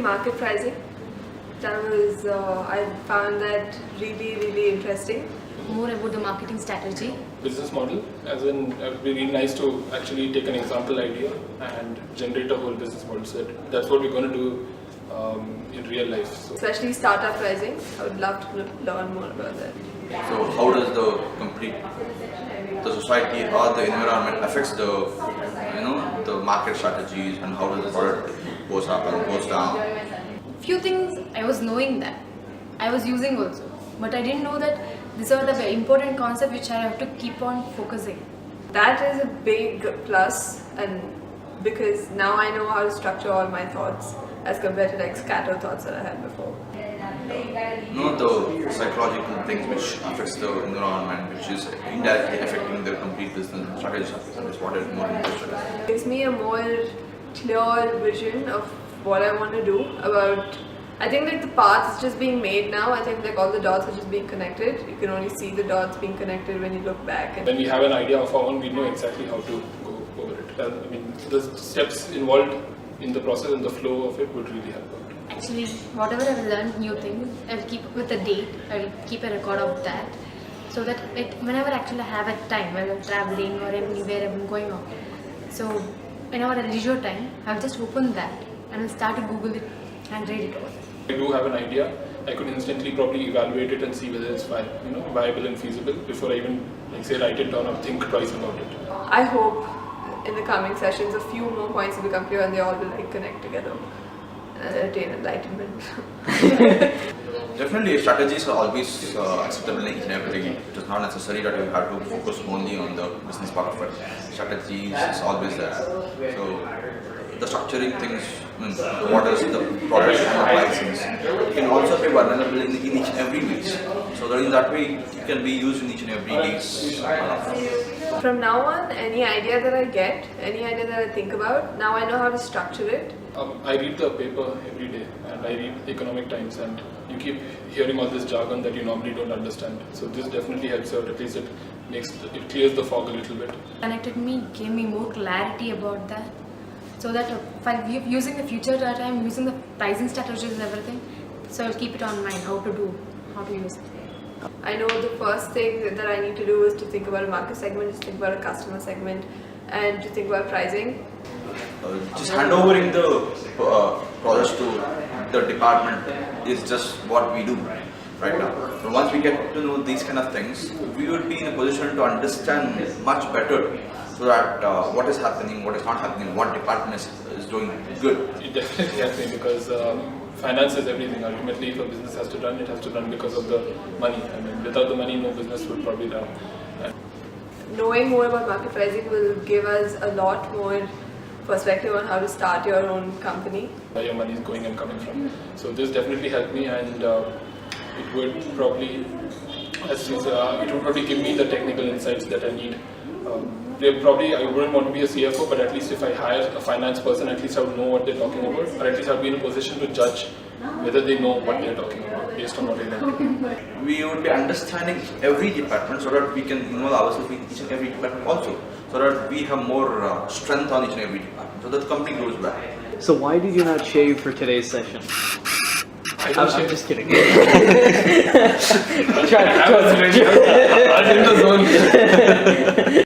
Market pricing. That was, I found that really interesting. More about the marketing strategy. Business model, as in it would be really nice to actually take an example idea and generate a whole business model. So that's what we're going to do in real life. So. Especially startup pricing. I would love to learn more about that. So how does the society or the environment affects the the market strategies, and how does the product goes up and goes down? Few things I was knowing that I was using also, but I didn't know that these are the very important concepts which I have to keep on focusing. That is a big plus, and because now I know how to structure all my thoughts as compared to like scatter thoughts that I had before. The psychological things which affects the environment, which is indirectly affecting the complete business strategy, is what is more interesting. It gives me a more clear vision of what I want to do about. I think like the path is just being made now. I think like all the dots are just being connected. You can only see the dots being connected when you look back. When we have an idea of our own, we know exactly how to go over it. I mean, the steps involved in the process and the flow of it would really help out. Actually, whatever I've learned new things, I'll keep with a date. I'll keep a record of that, so that whenever actually I have a time, whether I'm traveling or anywhere I'm going on, so whenever I leisure time, I'll just open that and I'll start to Google it and read it over. I do have an idea. I could instantly probably evaluate it and see whether it's viable and feasible before I even write it down or think twice about it. I hope in the coming sessions a few more points will become clear and they all will connect together and attain enlightenment. Definitely, strategies are always acceptable in each and everything. It is not necessary that you have to focus only on the business part of it. Strategies is always there. So the structuring things, what is the product and the pricing, it can also be vulnerable in each and every week. So that in that way, it can be used in each and every day's. From now on, any idea that I get, any idea that I think about, now I know how to structure it. I read the paper every day and I read Economic Times, and you keep hearing all this jargon that you normally don't understand. So this definitely helps out. At least it clears the fog a little bit. Connected me, gave me more clarity about that, so that while using the future data, I'm using the pricing strategies and everything. So I'll keep it on mind how to use it. I know the first thing that I need to do is to think about a market segment, to think about a customer segment, and to think about pricing. Just handovering the process to the department is just what we do right now. So once we get to know these kind of things, we would be in a position to understand much better, so that what is happening, what is not happening, what department is doing good. It definitely helps me because finance is everything. Ultimately, if a business has to run, it has to run because of the money. I mean, without the money, no business would probably run. Knowing more about market pricing will give us a lot more perspective on how to start your own company. Where your money is going and coming from. So this definitely helped me, and it would probably, give me the technical insights that I need. I wouldn't want to be a CFO, but at least if I hire a finance person, at least I would know what they're talking about, or at least I'll be in a position to judge whether they know what they're talking about based on what I learned. We would be understanding every department, so that we can involve ourselves in each and every department also, so that we have more strength on each and every department, so that the company grows well. So why did you not shave for today's session? I'm just kidding. I was in the zone.